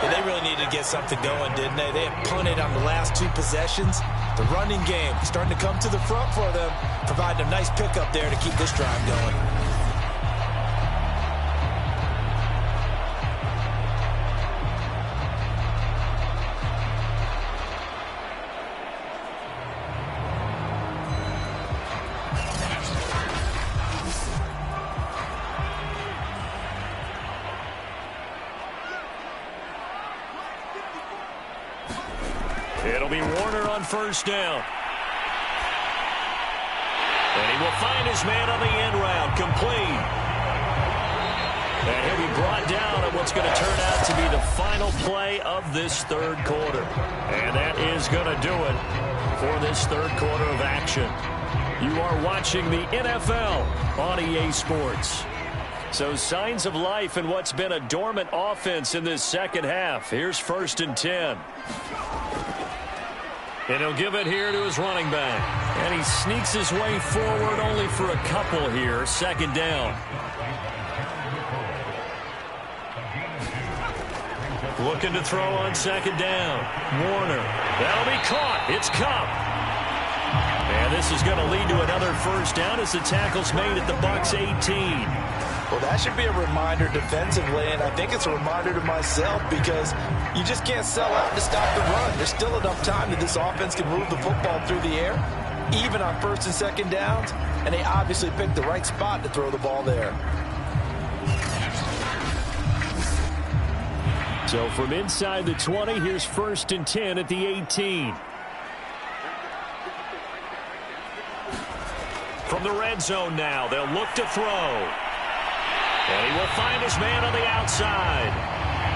They really needed to get something going, didn't they? They had punted on the last 2 possessions. The running game starting to come to the front for them, providing a nice pickup there to keep this drive going. It'll be Warner on 1st down. And he will find his man on the end route, complete. And he'll be brought down on what's going to turn out to be the final play of this 3rd quarter. And that is going to do it for this 3rd quarter of action. You are watching the NFL on EA Sports. So signs of life in what's been a dormant offense in this 2nd half. Here's 1st and 10. And he'll give it here to his running back. And he sneaks his way forward only for a couple here. 2nd down. Looking to throw on 2nd down. Warner. That'll be caught. It's Cup. And this is going to lead to another 1st down as the tackle's made at the Bucs 18. Well, that should be a reminder defensively, and I think it's a reminder to myself, because you just can't sell out to stop the run. There's still enough time that this offense can move the football through the air, even on 1st and 2nd downs, and they obviously picked the right spot to throw the ball there. So from inside the 20, here's 1st and 10 at the 18. From the red zone now, they'll look to throw. And he will find his man on the outside.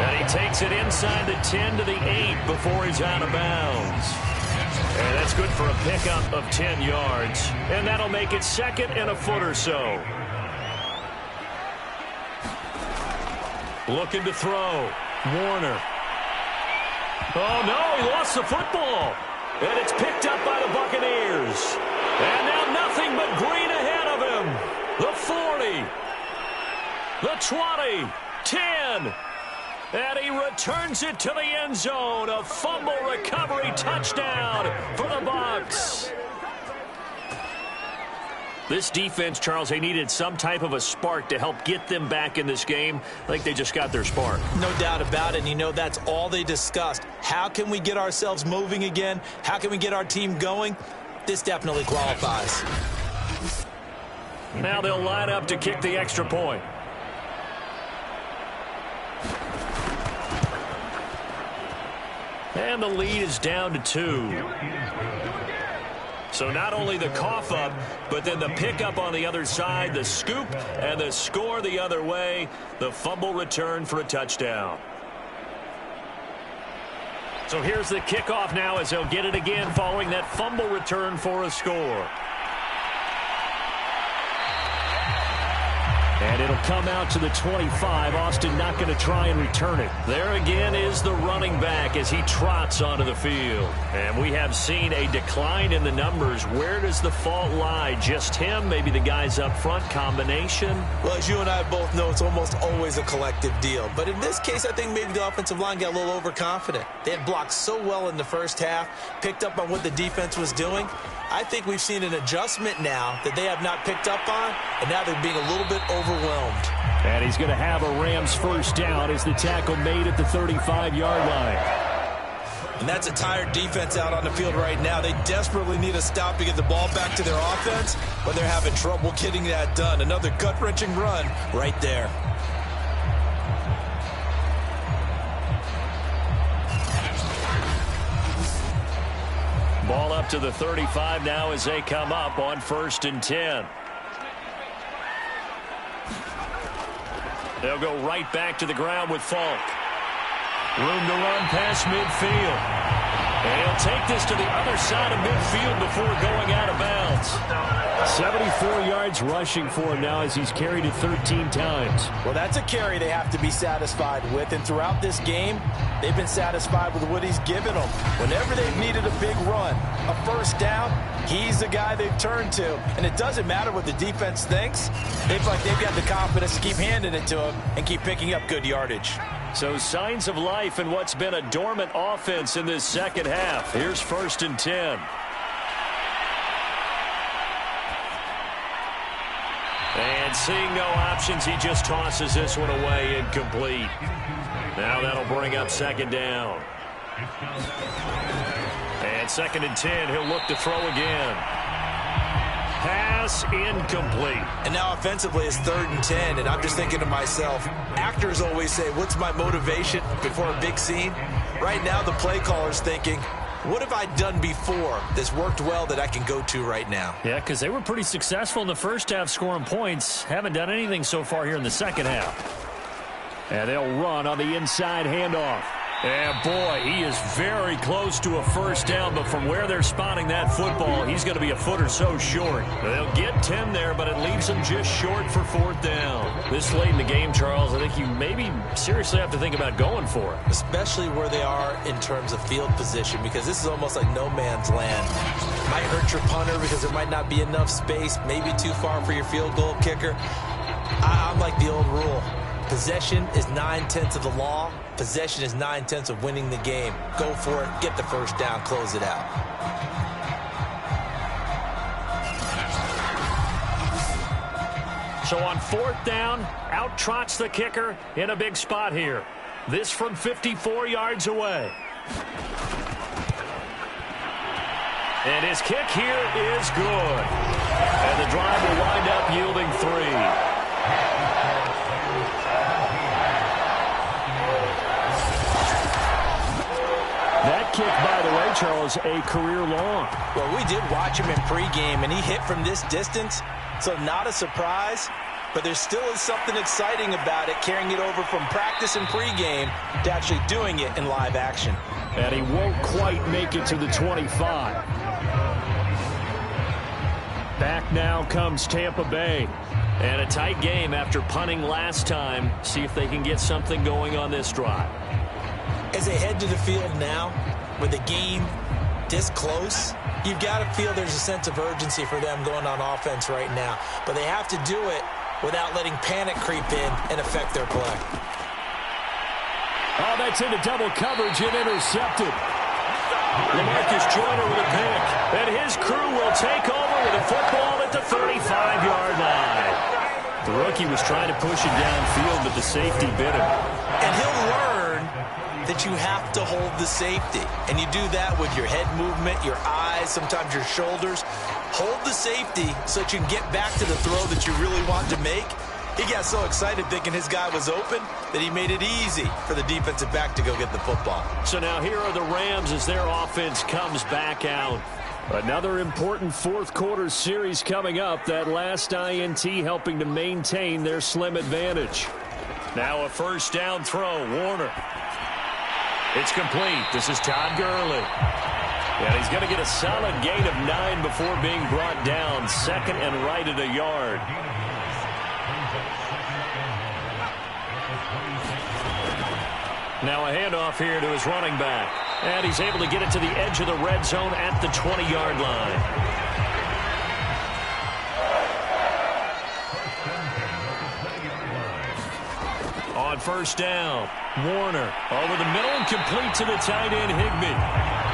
And he takes it inside the 10 to the 8 before he's out of bounds. And that's good for a pickup of 10 yards. And that'll make it 2nd and a foot or so. Looking to throw. Warner. Oh, no, he lost the football. And it's picked up by the Buccaneers. And now nothing but green ahead of him. The 40. The 20, 10, and he returns it to the end zone. A fumble recovery touchdown for the Bucs. This defense, Charles, they needed some type of a spark to help get them back in this game. I think they just got their spark. No doubt about it, and you know that's all they discussed. How can we get ourselves moving again? How can we get our team going? This definitely qualifies. Now they'll line up to kick the extra point. And the lead is down to 2. So not only the cough up, but then the pickup on the other side, the scoop, and the score the other way. The fumble return for a touchdown. So here's the kickoff now as they'll get it again following that fumble return for a score. And it'll come out to the 25. Austin not going to try and return it. There again is the running back as he trots onto the field. And we have seen a decline in the numbers. Where does the fault lie? Just him? Maybe the guys up front? Combination? Well, as you and I both know, it's almost always a collective deal. But in this case, I think maybe the offensive line got a little overconfident. They had blocked so well in the first half, picked up on what the defense was doing. I think we've seen an adjustment now that they have not picked up on, and now they're being a little bit overwhelmed. And he's going to have a Rams first down as the tackle made at the 35-yard line. And that's a tired defense out on the field right now. They desperately need a stop to get the ball back to their offense, but they're having trouble getting that done. Another gut-wrenching run right there. Ball up to the 35 now as they come up on 1st and 10. They'll go right back to the ground with Falk. Room to run past midfield. And he'll take this to the other side of midfield before going out of bounds. 74 yards rushing for him now as he's carried it 13 times. Well, that's a carry they have to be satisfied with. And throughout this game, they've been satisfied with what he's given them. Whenever they've needed a big run, a first down, he's the guy they've turned to. And it doesn't matter what the defense thinks. They've got the confidence to keep handing it to him and keep picking up good yardage. So signs of life in what's been a dormant offense in this second half. Here's 1st and 10. And seeing no options, he just tosses this one away incomplete. Now that'll bring up 2nd down. And 2nd and 10, he'll look to throw again. Pass incomplete. And now offensively it's 3rd and 10, and I'm just thinking to myself, actors always say, what's my motivation before a big scene? Right now the play caller's thinking, what have I done before that's worked well that I can go to right now? Yeah, because they were pretty successful in the first half scoring points. Haven't done anything so far here in the second half. And they'll run on the inside handoff. And, boy, he is very close to a first down, but from where they're spotting that football, he's going to be a foot or so short. They'll get 10 there, but it leaves them just short for 4th down. This late in the game, Charles, I think you maybe seriously have to think about going for it. Especially where they are in terms of field position, because this is almost like no man's land. Might hurt your punter because there might not be enough space, maybe too far for your field goal kicker. I'm like the old rule. Possession is 9/10 of the law. Possession is 9/10 of winning the game. Go for it. Get the first down. Close it out. So on 4th down, out trots the kicker in a big spot here. This from 54 yards away. And his kick here is good. And the drive will wind up yielding 3. That kick, by the way, Charles, a career long. Well, we did watch him in pregame, and he hit from this distance, so not a surprise. But there still is something exciting about it, carrying it over from practice and pregame to actually doing it in live action. And he won't quite make it to the 25. Back now comes Tampa Bay. And a tight game after punting last time. See if they can get something going on this drive. As they head to the field now, with the game this close, you've got to feel there's a sense of urgency for them going on offense right now. But they have to do it without letting panic creep in and affect their play. Oh, that's into double coverage and intercepted. LaMarcus Joyner with a pick. And his crew will take over with a football at the 35-yard line. The rookie was trying to push it downfield, but the safety bit him. And he'll learn that you have to hold the safety. And you do that with your head movement, your eyes, sometimes your shoulders. Hold the safety so that you can get back to the throw that you really want to make. He got so excited thinking his guy was open that he made it easy for the defensive back to go get the football. So now here are the Rams as their offense comes back out. Another important fourth quarter series coming up. That last INT helping to maintain their slim advantage. Now a first down throw. Warner. It's complete. This is Todd Gurley. And he's going to get a solid gain of 9 before being brought down. 2nd and right at a yard. Now a handoff here to his running back. And he's able to get it to the edge of the red zone at the 20-yard line. On first down, Warner over the middle and complete to the tight end, Higbee.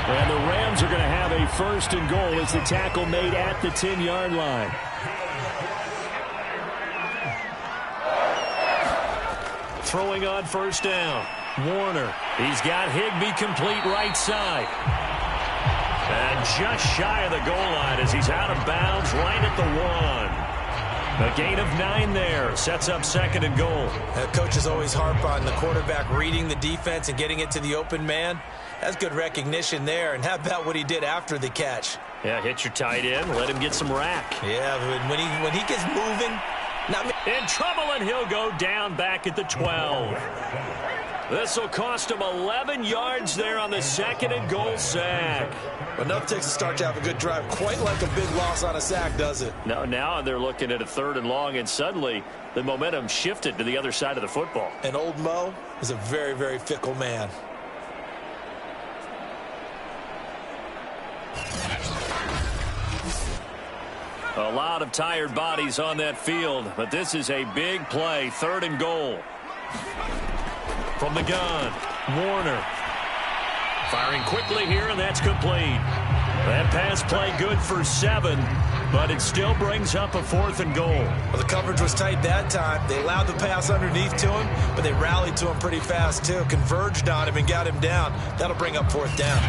And the Rams are going to have a first and goal as the tackle made at the 10-yard line. Throwing on first down, Warner. He's got Higbee complete right side. And just shy of the goal line as he's out of bounds right at the 1. A gain of 9 there. Sets up second and goal. Coaches always harp on the quarterback reading the defense and getting it to the open man. That's good recognition there. And how about what he did after the catch? Yeah, hit your tight end. Let him get some rack. Yeah, but when he gets moving... In trouble, and he'll go down back at the 12. This will cost him 11 yards there on the second and goal sack. Enough takes to start to have a good drive. Quite like a big loss on a sack, does it? No, now they're looking at a third and long, and suddenly the momentum shifted to the other side of the football. And old Mo is a very, very fickle man. A lot of tired bodies on that field, but this is a big play, third and goal. From the gun, Warner. Firing quickly here, and that's complete. That pass play good for 7, but it still brings up a fourth and goal. Well, the coverage was tight that time. They allowed the pass underneath to him, but they rallied to him pretty fast, too. Converged on him and got him down. That'll bring up fourth down.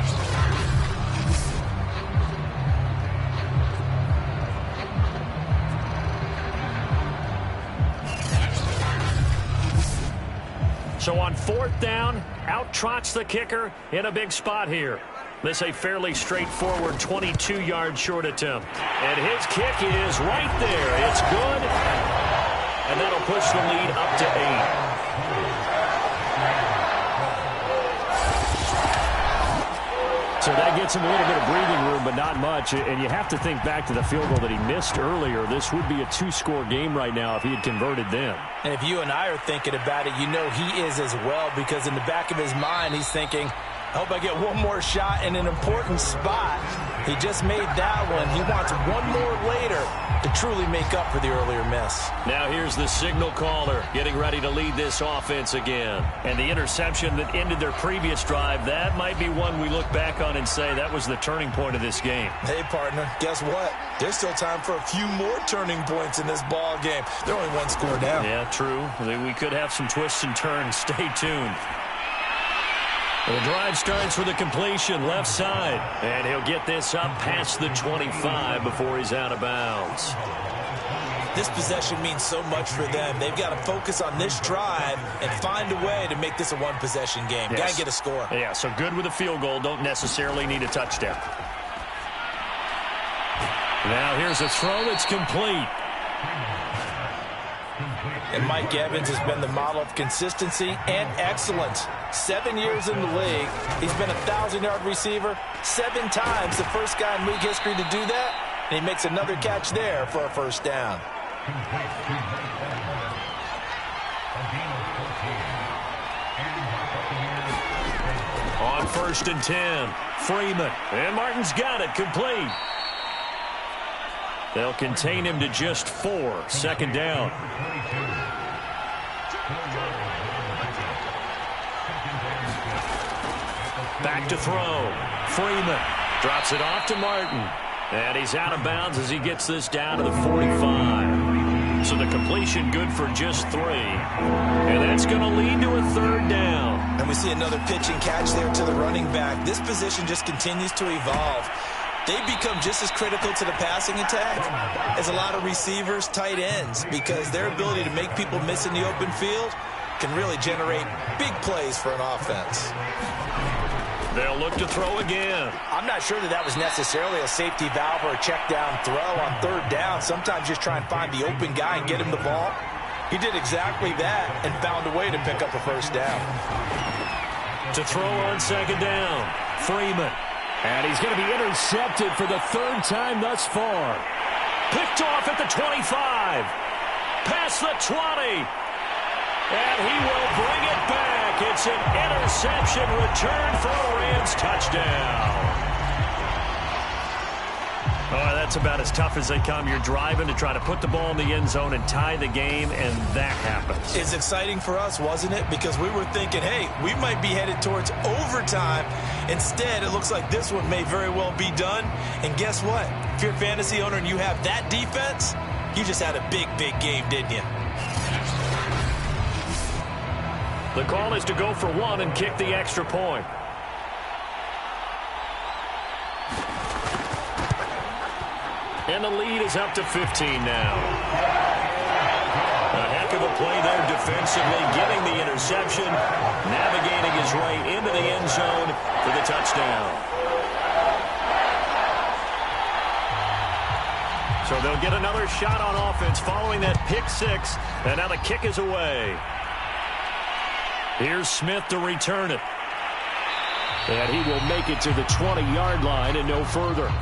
So on fourth down, out trots the kicker in a big spot here. This a fairly straightforward 22-yard short attempt. And his kick is right there. It's good. And that'll push the lead up to 8. So that gets him a little bit of breathing room, but not much. And you have to think back to the field goal that he missed earlier. This would be a 2-score game right now if he had converted then. And if you and I are thinking about it, you know he is as well, because in the back of his mind, he's thinking, I hope I get one more shot in an important spot. He just made that one. He wants one more later to truly make up for the earlier miss. Now here's the signal caller getting ready to lead this offense again. And the interception that ended their previous drive, that might be one we look back on and say that was the turning point of this game. Hey, partner, guess what? There's still time for a few more turning points in this ball game. They're only 1 score down. Yeah, true. We could have some twists and turns. Stay tuned. The drive starts with a completion left side. And he'll get this up past the 25 before he's out of bounds. This possession means so much for them. They've got to focus on this drive and find a way to make this a one-possession game. Yes. Got to get a score. Yeah, so good with a field goal. Don't necessarily need a touchdown. Now here's a throw that's complete. And Mike Evans has been the model of consistency and excellence. 7 years in the league. He's been a 1,000-yard receiver 7 times, the first guy in league history to do that. And he makes another catch there for a first down. On first and 10, Freeman. And Martin's got it, complete. They'll contain him to just 4, second down. Back to throw. Freeman drops it off to Martin. And he's out of bounds as he gets this down to the 45. So the completion good for just 3. And that's going to lead to a third down. And we see another pitch and catch there to the running back. This position just continues to evolve. They become just as critical to the passing attack as a lot of receivers, tight ends, because their ability to make people miss in the open field can really generate big plays for an offense. They'll look to throw again. I'm not sure that was necessarily a safety valve or a check down throw on third down. Sometimes just try and find the open guy and get him the ball. He did exactly that and found a way to pick up a first down. To throw on second down, Freeman. And he's going to be intercepted for the 3rd time thus far. Picked off at the 25. Past the 20. And he will bring it back. It's an interception. interception returned for a Rams touchdown. Oh, that's about as tough as they come. You're driving to try to put the ball in the end zone and tie the game, and that happens. It's exciting for us, wasn't it? Because we were thinking, hey, we might be headed towards overtime. Instead, it looks like this one may very well be done. And guess what? If you're a fantasy owner and you have that defense, you just had a big, big game, didn't you? The call is to go for one and kick the extra point. And the lead is up to 15 now. A heck of a play there defensively, getting the interception, navigating his way into the end zone for the touchdown. So they'll get another shot on offense following that pick six, and now the kick is away. Here's Smith to return it. And he will make it to the 20-yard line and no further.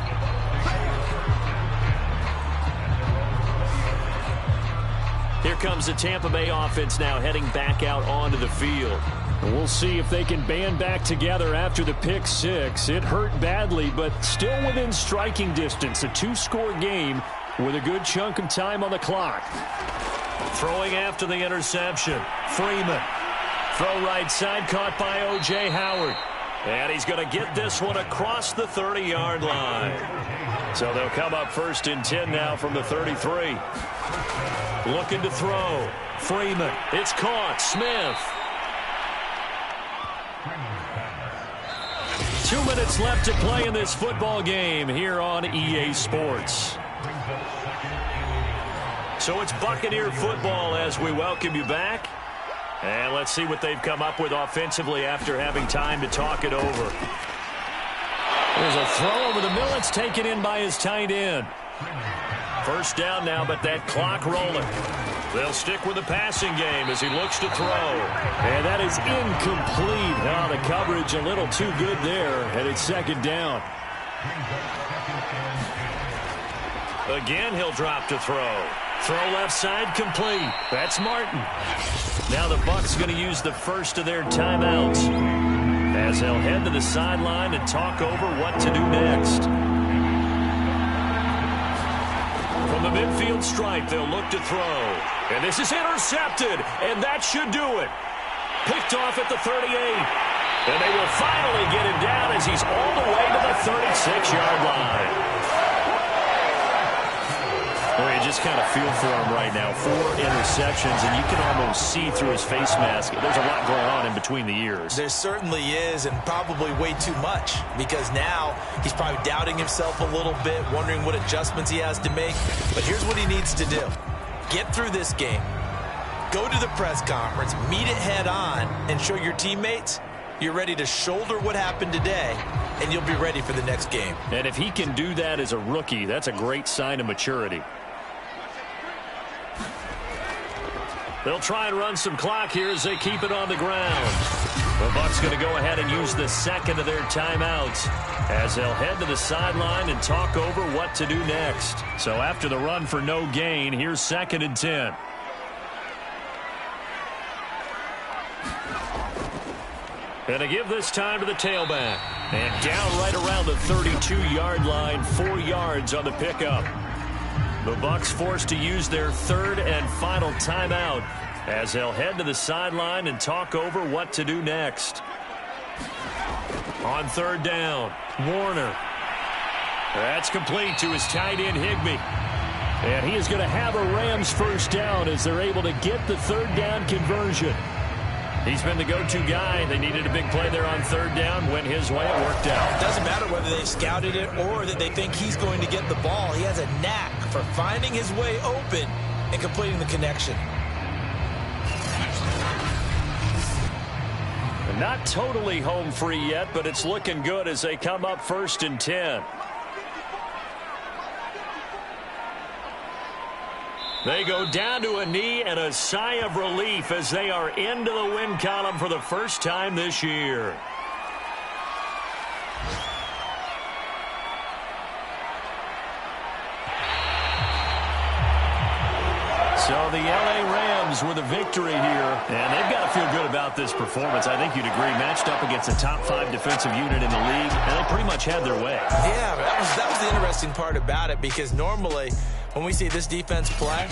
Here comes the Tampa Bay offense now heading back out onto the field. We'll see if they can band back together after the pick six. It hurt badly, but still within striking distance. A two-score game with a good chunk of time on the clock. Throwing after the interception. Freeman. Throw right side, caught by O.J. Howard. And he's going to get this one across the 30-yard line. So they'll come up first and 10 now from the 33. Looking to throw. Freeman. It's caught. Smith. 2 minutes left to play in this football game here on EA Sports. So it's Buccaneer football as we welcome you back. And let's see what they've come up with offensively after having time to talk it over. There's a throw over the middle. It's taken in by his tight end. First down now, but that clock rolling. They'll stick with the passing game as he looks to throw. And that is incomplete. Now the coverage a little too good there, and it's second down. Again, he'll drop to throw. Throw left side complete. That's Martin. Now the Bucs going to use the first of their timeouts as they'll head to the sideline and talk over what to do next. From the midfield stripe, they'll look to throw. And this is intercepted, and that should do it. Picked off at the 38. And they will finally get him down as he's all the way to the 36-yard line. Well, you just kind of feel for him right now. 4 interceptions, and you can almost see through his face mask. There's a lot going on in between the ears. There certainly is, and probably way too much, because now he's probably doubting himself a little bit, wondering what adjustments he has to make. But here's what he needs to do. Get through this game. Go to the press conference, meet it head on, and show your teammates you're ready to shoulder what happened today, and you'll be ready for the next game. And if he can do that as a rookie, that's a great sign of maturity. They'll try and run some clock here as they keep it on the ground. The Bucs going to go ahead and use the second of their timeouts as they'll head to the sideline and talk over what to do next. So after the run for no gain, here's second and 10. And to give this time to the tailback. And down right around the 32-yard line, 4 yards on the pickup. The Bucs forced to use their third and final timeout as they'll head to the sideline and talk over what to do next. On third down, Warner. That's complete to his tight end, Higbee. And he is going to have a Rams first down as they're able to get the third down conversion. He's been the go-to guy. They needed a big play there on third down. Went his way. It worked out. It doesn't matter whether they scouted it or that they think he's going to get the ball. He has a knack for finding his way open and completing the connection. Not totally home free yet, but it's looking good as they come up first and 10. They go down to a knee and a sigh of relief as they are into the win column for the first time this year. So the L.A. Rams with a victory here. And they've got to feel good about this performance. I think you'd agree, matched up against a top 5 defensive unit in the league, and they pretty much had their way. Yeah, that was the interesting part about it, because normally when we see this defense play,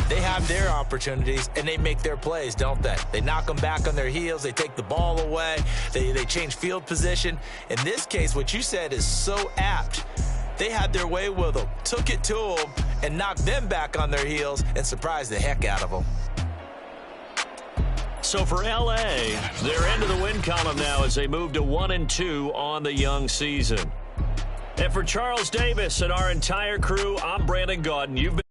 they have their opportunities and they make their plays, don't they? They knock them back on their heels. They take the ball away. They change field position. In this case, what you said is so apt. They had their way with them, took it to them, and knocked them back on their heels and surprised the heck out of them. So for L.A., they're into the win column now as they move to 1-2 on the young season. And for Charles Davis and our entire crew, I'm Brandon Gaudin. You've been